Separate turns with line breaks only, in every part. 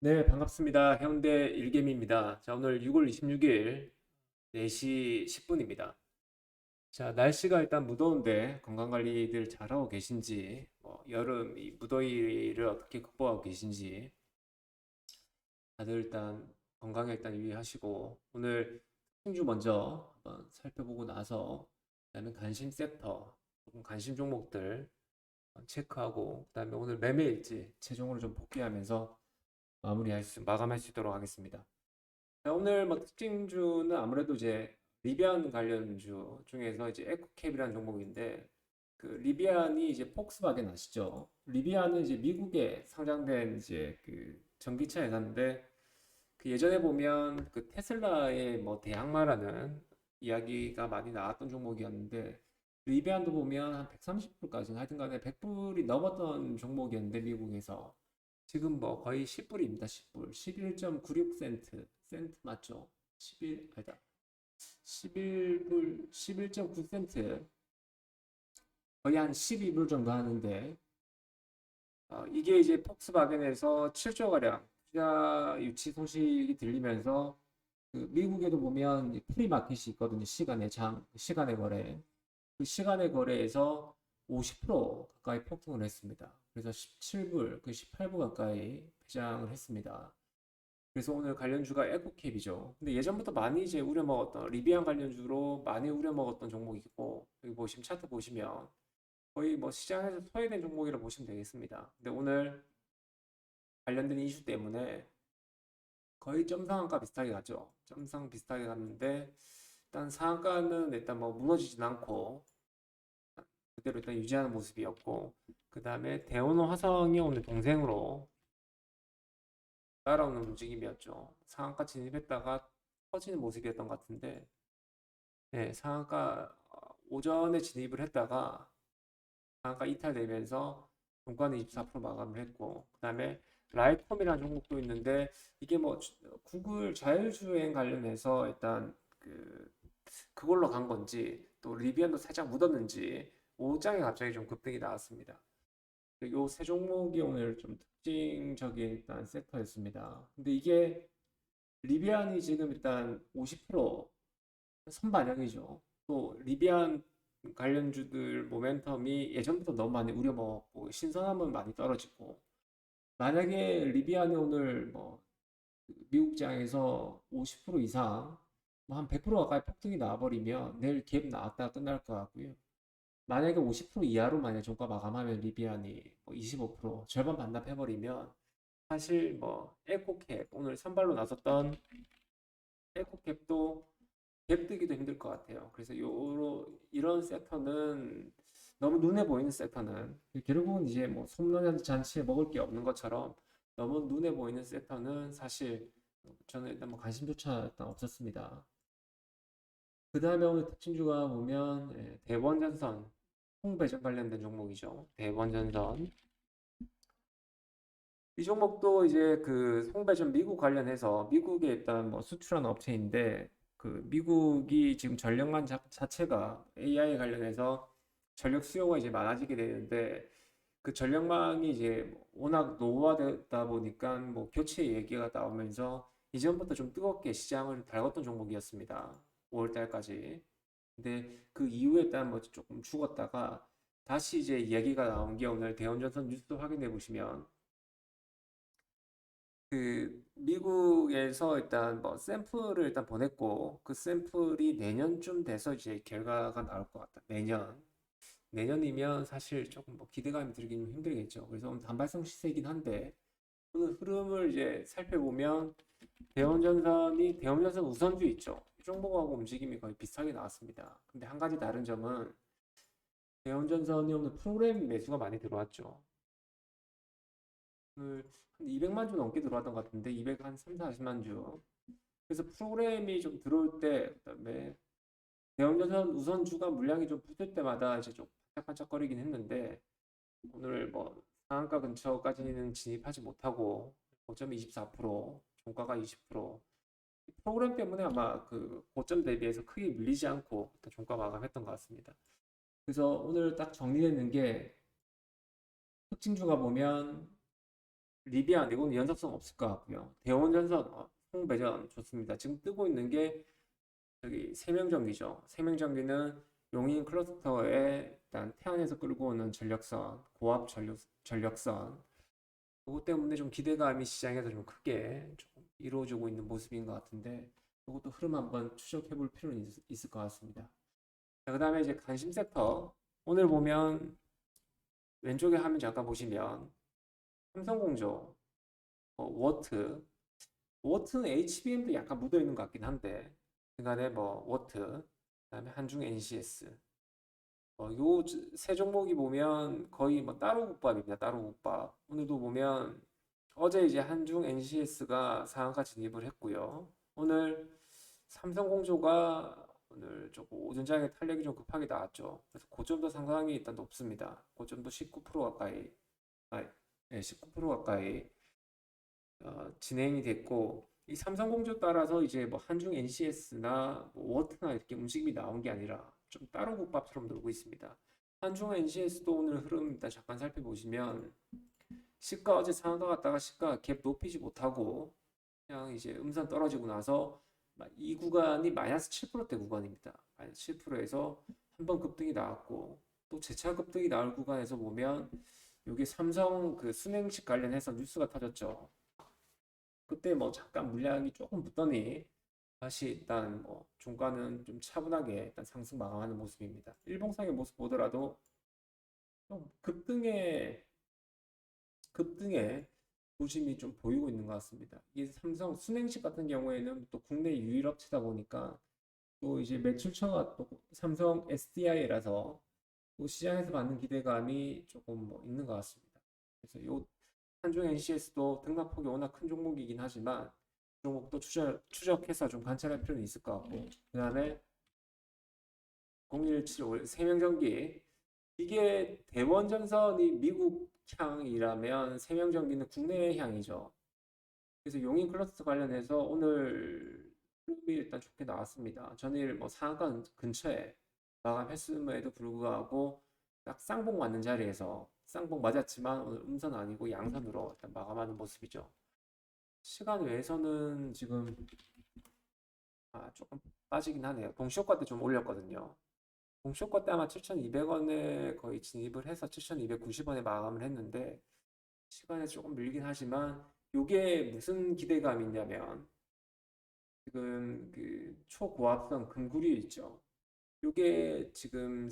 네, 반갑습니다. 해운대 일개미입니다. 자, 오늘 6월 26일 4시 10분입니다. 자, 날씨가 일단 무더운데 건강 관리들 잘하고 계신지, 여름 이 무더위를 어떻게 극복하고 계신지, 다들 일단 건강에 일단 유의하시고, 오늘 신주 먼저 한번 살펴보고 나서, 그다음에 관심 섹터, 조금 관심 종목들 체크하고, 그다음에 오늘 매매일지 최종으로 좀 복귀하면서 마감할 수 있도록 하겠습니다. 자, 오늘 뭐 특징주는 아무래도 이제 리비안 관련주 중에서 이제 에코캡이라는 종목인데 그 리비안이 이제 폭스바겐 아시죠? 리비안은 이제 미국에 상장된 이제 그 전기차 회사인데 그 예전에 보면 그 테슬라의 뭐 대항마라는 이야기가 많이 나왔던 종목이었는데 리비안도 보면 한 130불까지 하여튼 간에 100불이 넘었던 종목이었는데 미국에서 지금 뭐 거의 10불입니다. 10불. 11.96센트. 센트 맞죠? 11 아니다. 11불 11.9센트. 거의 한 12불 정도 하는데 이게 이제 폭스바겐에서 7조 가량 투자 유치 소식이 들리면서 그 미국에도 보면 프리마켓이 있거든요. 시간의 거래. 그 시간의 거래에서 50% 가까이 폭등을 했습니다. 그래서 17불, 그 18불 가까이 배장을 했습니다. 그래서 오늘 관련주가 에코캡이죠. 근데 예전부터 많이 이제 우려먹었던 리비안 관련주로 많이 우려먹었던 종목이고 여기 보시면 차트 보시면 거의 뭐 시장에서 소외된 종목이라 보시면 되겠습니다. 근데 오늘 관련된 이슈 때문에 거의 점상한가 비슷하게 갔죠. 점상 비슷하게 갔는데 일단 상한가는 일단 뭐 무너지진 않고 그대로 일단 유지하는 모습이었고 그 다음에 대우는 화성이 오늘 동생으로 따라오는 움직임이었죠. 상한가 진입했다가 터지는 모습이었던 것 같은데 네, 상한가 오전에 진입을 했다가 상한가 이탈되면서 종가는 24% 마감을 했고 그 다음에 라이콤이라는 종목도 있는데 이게 뭐 구글 자율주행 관련해서 일단 그걸로 간 건지 또 리비안도 살짝 묻었는지 오장에 갑자기 좀 급등이 나왔습니다. 요 세 종목이 오늘 좀 특징적인 일단 섹터였습니다. 근데 이게 리비안이 지금 일단 50% 선반영이죠. 또 리비안 관련주들 모멘텀이 예전부터 너무 많이 우려먹었고 신선함은 많이 떨어지고 만약에 리비안이 오늘 뭐 미국장에서 50% 이상 뭐 한 100% 가까이 폭등이 나와버리면 내일 갭 나왔다가 끝날 것 같고요. 만약에 50% 이하로 만약 종가 마감하면 리비안이 뭐 25% 절반 반납해버리면 사실 뭐 에코캡 오늘 선발로 나섰던 에코캡도 갭 뜨기도 힘들 것 같아요. 그래서 이런 섹터는 너무 눈에 보이는 섹터는 결국은 이제 뭐 손노잔치에 먹을 게 없는 것처럼 너무 눈에 보이는 섹터는 사실 저는 일단 뭐 관심조차 일단 없었습니다. 그 다음에 오늘 특징주가 보면 대원전선 홍배전 관련된 종목이죠. 대원전선 이 종목도 이제 그 홍배전 미국 관련해서 미국에 일단 뭐 수출하는 업체인데 그 미국이 지금 전력망 자체가 AI 관련해서 전력 수요가 이제 많아지게 되는데 그 전력망이 이제 워낙 노후화되다 보니까 뭐 교체 얘기가 나오면서 이전부터 좀 뜨겁게 시장을 달궜던 종목이었습니다. 5월 달까지. 근데 그 이후에 일단 뭐 조금 죽었다가 다시 이제 이야기가 나온 게 오늘 대원전선 뉴스 확인해 보시면 그 미국에서 일단 뭐 샘플을 일단 보냈고 그 샘플이 내년쯤 돼서 이제 결과가 나올 것 같다. 내년이면 사실 조금 뭐 기대감이 들기는 힘들겠죠. 그래서 오늘 단발성 시세이긴 한데 오늘 흐름을 이제 살펴보면 대원전선 우선주 있죠. 이 종목하고 움직임이 거의 비슷하게 나왔습니다. 근데 한 가지 다른 점은 대원전선이 오늘 프로그램 매수가 많이 들어왔죠. 오늘 한 200만 주 넘게 들어왔던 것 같은데 200 한 3, 40만 주. 그래서 프로그램이 좀 들어올 때 그다음에 대형전선 우선주가 물량이 좀 붙을 때마다 이제 좀 반짝반짝거리긴 했는데 오늘 뭐 상한가 근처까지는 진입하지 못하고 5.24% 종가가 20% 프로그램 때문에 아마 그 고점 대비해서 크게 밀리지 않고 일단 종가 마감했던 것 같습니다. 그래서 오늘 딱 정리되는 게 특징주가 보면 리비안 이건 연속성 없을 것 같고요. 대원전선, 홍배전 좋습니다. 지금 뜨고 있는 게 여기 세명전기죠. 세명전기는 용인 클러스터에 일단 태안에서 끌고 오는 전력선, 고압 전력선 그것 때문에 좀 기대감이 시장에서 좀 크게 좀 이루어지고 있는 모습인 것 같은데 이것도 흐름 한번 추적해 볼 필요는 있을 것 같습니다. 자, 그 다음에 이제 관심 섹터 오늘 보면 왼쪽에 화면 잠깐 보시면 삼성공조, 워트는 HBM도 약간 묻어 있는 것 같긴 한데 그간에 뭐 워트, 그다음에 한중 NCS 요 세 종목이 보면 거의 뭐 따로 국밥입니다. 따로 국밥. 오늘도 보면 어제 이제 한중 NCS가 상한가 진입을 했고요. 오늘 삼성공조가 오늘 조금 오전장에 탄력이 좀 급하게 나왔죠. 그래서 고점도 상당히 일단 높습니다. 고점도 19% 가까이, 아, 네, 19% 가까이 진행이 됐고 이 삼성공조 따라서 이제 뭐 한중 NCS나 뭐 워트나 이렇게 움직임이 나온 게 아니라 좀 따로 국밥처럼 놀고 있습니다. 한중 NCS도 오늘 흐름 일단 잠깐 살펴보시면 시가 어제 상한가 갔다가 시가 갭 높이지 못하고 그냥 이제 음선 떨어지고 나서 이 구간이 마이너스 7%대 구간입니다. 마이너스 7%에서 한번 급등이 나왔고 또 재차 급등이 나올 구간에서 보면 여기 삼성 그 순행식 관련해서 뉴스가 터졌죠. 그때 뭐 잠깐 물량이 조금 붙더니 다시 일단 뭐 종가는 좀 차분하게 일단 상승 마감하는 모습입니다. 일봉상의 모습 보더라도 좀 급등의 조짐이 좀 보이고 있는 것 같습니다. 이게 삼성 순행식 같은 경우에는 또 국내 유일 업체다 보니까 또 이제 매출처가 또 삼성 SDI라서 또 시장에서 받는 기대감이 조금 뭐 있는 것 같습니다. 그래서 요 한중 NCS도 등락폭이 워낙 큰 종목이긴 하지만 종목도 추적해서 좀 관찰할 필요는 있을 것 같고 그 다음에 0175 세명전기 이게 대원전선이 미국향이라면 세명전기는 국내 향이죠. 그래서 용인 클러스터 관련해서 오늘 흐름이 일단 좋게 나왔습니다. 전일 뭐 상한가 근처에 마감했음에도 불구하고 딱 쌍봉 맞는 자리에서 쌍봉 맞았지만 오늘 음선 아니고 양선으로 일단 마감하는 모습이죠. 시간 외에서는 지금 조금 빠지긴 하네요. 동시효과 때 좀 올렸거든요. 동시효과 때 아마 7,200원에 거의 진입을 해서 7,290원에 마감을 했는데 시간에 조금 밀긴 하지만 이게 무슨 기대감이 있냐면 지금 그 초고압선 금구류 있죠. 이게 지금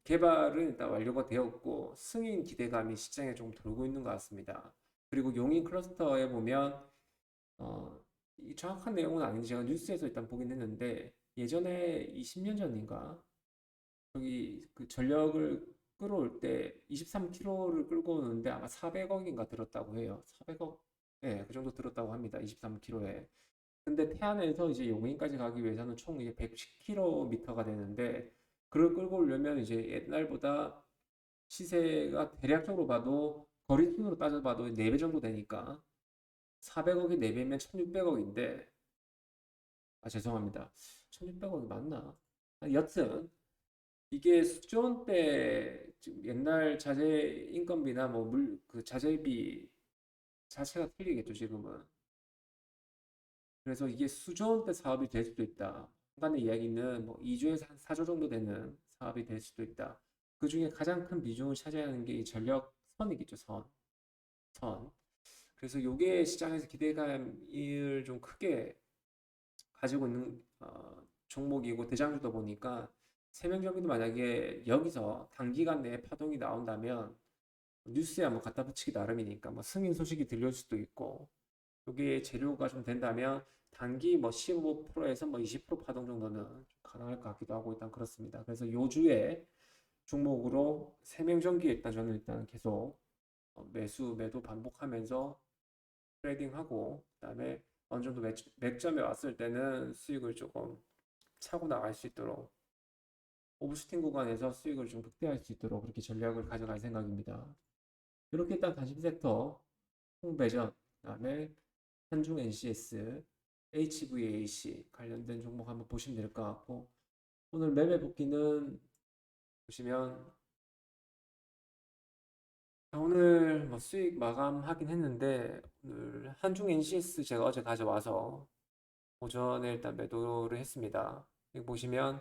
개발은 일단 완료가 되었고 승인 기대감이 시장에 좀 돌고 있는 것 같습니다. 그리고 용인 클러스터에 보면 이 정확한 내용은 아닌지 제가 뉴스에서 일단 보긴 했는데 예전에 20년 전인가 여기 그 전력을 끌어올 때 23km를 끌고 오는데 아마 400억인가 들었다고 해요. 400억, 네, 그 정도 들었다고 합니다. 23km에. 근데 태안에서 이제 용인까지 가기 위해서는 총 이제 110km가 되는데 그걸 끌고 오려면 이제 옛날보다 시세가 대략적으로 봐도 거리순으로 따져봐도 4배 정도 되니까 400억이 4배면 1600억인데 죄송합니다. 1600억이 맞나? 여튼 이게 수조원 때 지금 옛날 자재 인건비나 뭐 그 자재비 자체가 틀리겠죠 지금은. 그래서 이게 수조원 때 사업이 될 수도 있다. 간의 이야기는 뭐 2조에서 한 4조 정도 되는 사업이 될 수도 있다. 그 중에 가장 큰 비중을 차지하는 게 이 전력선이겠죠, 선. 그래서 이게 시장에서 기대감을 좀 크게 가지고 있는 종목이고 대장주다 보니까 세명정비도 만약에 여기서 단기간 내에 파동이 나온다면 뉴스에 한번 갖다 붙이기 나름이니까 뭐 승인 소식이 들릴 수도 있고 여기에 재료가 좀 된다면 단기 뭐 15%에서 뭐 20% 파동 정도는 좀 가능할 것 같기도 하고 일단 그렇습니다. 그래서 요주에 종목으로 세명전기 일단 저는 일단 계속 매수 매도 반복하면서 트레이딩하고 그다음에 어느 정도 맥점에 왔을 때는 수익을 조금 차고 나갈 수 있도록 오버슈팅 구간에서 수익을 좀 극대화할 수 있도록 그렇게 전략을 가져갈 생각입니다. 이렇게 일단 관심 섹터, 홍배전, 그다음에 한중 NCS, HVAC 관련된 종목 한번 보시면 될 것 같고 오늘 매매 복귀는 보시면 오늘 뭐 수익 마감하긴 했는데 오늘 한중 NCS 제가 어제 가져와서 오전에 일단 매도를 했습니다. 여기 보시면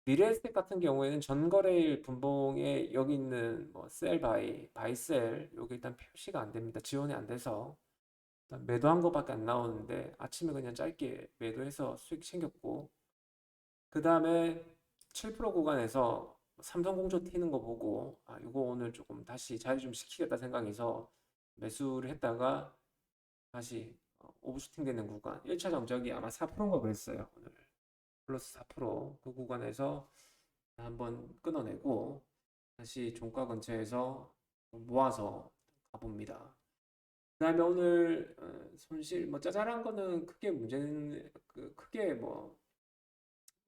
미래에셋 같은 경우에는 전거래일 분봉에 여기 있는 뭐 셀 바이, 바이 셀 여기 일단 표시가 안 됩니다. 지원이 안 돼서 일단 매도한 거밖에 안 나오는데 아침에 그냥 짧게 매도해서 수익 챙겼고 그 다음에 7% 구간에서 삼성공조 튀는 거 보고 아 이거 오늘 조금 다시 자리 좀 시키겠다 생각해서 매수를 했다가 다시 오버슈팅 되는 구간 1차 정적이 아마 4%인가 그랬어요. 오늘 플러스 4%그 구간에서 한번 끊어내고 다시 종가 근처에서 모아서 가봅니다. 그 다음에 오늘 손실 뭐 짜잘한 거는 크게 문제는 크게 뭐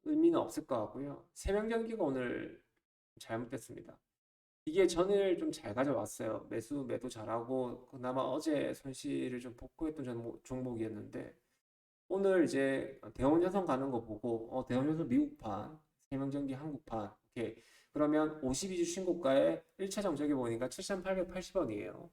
의미는 없을 것 같고요. 세명전기가 오늘 잘못됐습니다. 이게 전일 좀 잘 가져왔어요. 매도 잘하고 그나마 어제 손실을 좀 복구했던 종목이었는데 오늘 이제 대원여선 가는 거 보고 대원여선 미국판, 세명전기 한국판 이렇게 그러면 52주 신고가에 1차 정적이 보니까 7,880원이에요.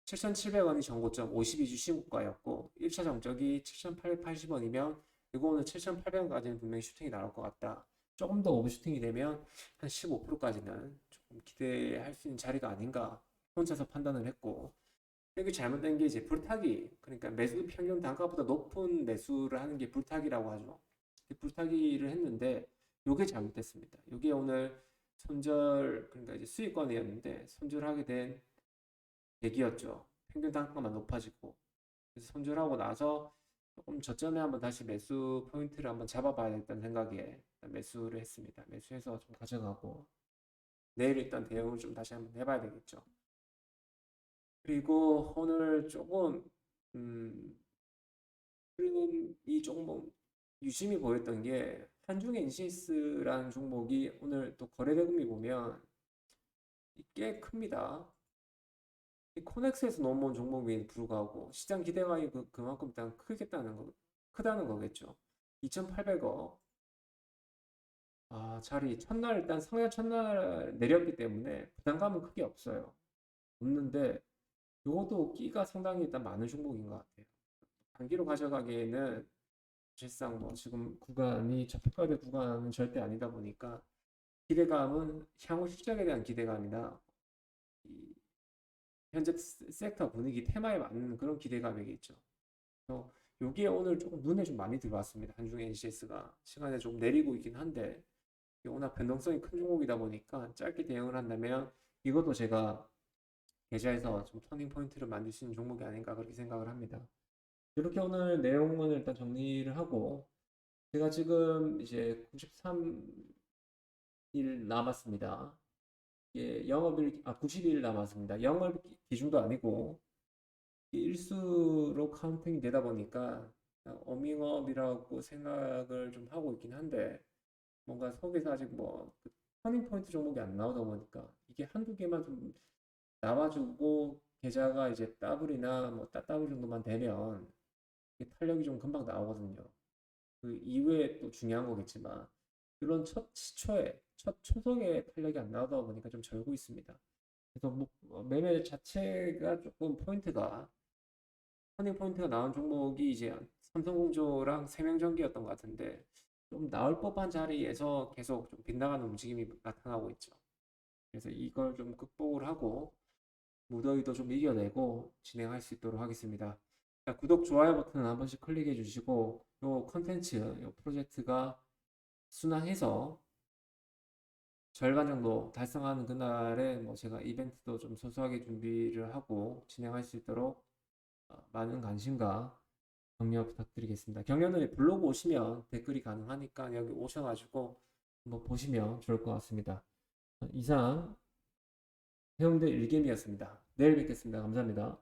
7,700원이 전고점 52주 신고가였고 1차 정적이 7,880원이면 이거 오늘 7,800원까지는 분명히 슈팅이 나올 것 같다. 조금 더 오버슈팅이 되면 한 15%까지는 조금 기대할 수 있는 자리가 아닌가 혼자서 판단을 했고 여기 잘못된 게 이제 불타기 그러니까 매수 평균 단가보다 높은 매수를 하는 게 불타기라고 하죠. 불타기를 했는데 이게 잘못됐습니다. 이게 오늘 손절 그러니까 이제 수익권이었는데 손절하게 된 계기였죠. 평균 단가만 높아지고 그래서 손절하고 나서 조금 저점에 한번 다시 매수 포인트를 한번 잡아봐야겠다는 생각에 매수를 했습니다. 매수해서 좀 가져가고 내일 일단 대응을 좀 다시 한번 해봐야 되겠죠. 그리고 오늘 조금 흐름이 조금 뭐 유심히 보였던 게 한중 NCS라는 종목이 오늘 또 거래대금이 보면 꽤 큽니다. 이 코넥스에서 넘어온 종목임에도 불구하고 시장 기대감이 그만큼 일단 크다는 거겠죠. 2,800억. 아, 자리 첫날 일단 성야 첫날 내렸기 때문에 부담감은 크게 없어요. 없는데 요것도 끼가 상당히 일단 많은 종목인 것 같아요. 단기로 가져가기에는 사실상 뭐 지금 구간이 저평가될 구간은 절대 아니다 보니까 기대감은 향후 실적에 대한 기대감이나 이 현재 섹터 분위기 테마에 맞는 그런 기대감이겠죠. 그래서 요게 오늘 조금 눈에 좀 많이 들어왔습니다. 한중 NCS가 시간에 좀 내리고 있긴 한데 워낙 변동성이 큰 종목이다 보니까 짧게 대응을 한다면 이것도 제가 계좌에서 좀 터닝 포인트를 만들 수 있는 종목이 아닌가 그렇게 생각을 합니다. 이렇게 오늘 내용은 일단 정리를 하고 제가 지금 이제 93일 남았습니다. 예, 90일 남았습니다. 영업 기준도 아니고 일수로 카운팅이 되다 보니까 어밍업이라고 생각을 좀 하고 있긴 한데 뭔가 속에서 아직 뭐그 터닝 포인트 종목이 안 나오다 보니까 이게 한두 개만 좀 나와주고 계좌가 이제 더블이나 뭐 따따블 정도만 되면 이게 탄력이 좀 금방 나오거든요. 그 이후에 또 중요한 거겠지만 그런 첫 시초에 첫 초성에 탄력이 안 나오다 보니까 좀 절고 있습니다. 그래서 뭐 매매 자체가 조금 포인트가 터닝 포인트가 나온 종목이 이제 삼성공조랑 세명전기였던 것 같은데 좀 나올 법한 자리에서 계속 좀 빗나가는 움직임이 나타나고 있죠. 그래서 이걸 좀 극복을 하고 무더위도 좀 이겨내고 진행할 수 있도록 하겠습니다. 자, 구독, 좋아요 버튼 한 번씩 클릭해 주시고 요 컨텐츠, 요 프로젝트가 순항해서 절반 정도 달성하는 그날에 뭐 제가 이벤트도 좀 소소하게 준비를 하고 진행할 수 있도록 많은 관심과 격려 부탁드리겠습니다. 격려는 블로그 오시면 댓글이 가능하니까 여기 오셔가지고 한번 보시면 좋을 것 같습니다. 이상 해운대 일개미였습니다. 내일 뵙겠습니다. 감사합니다.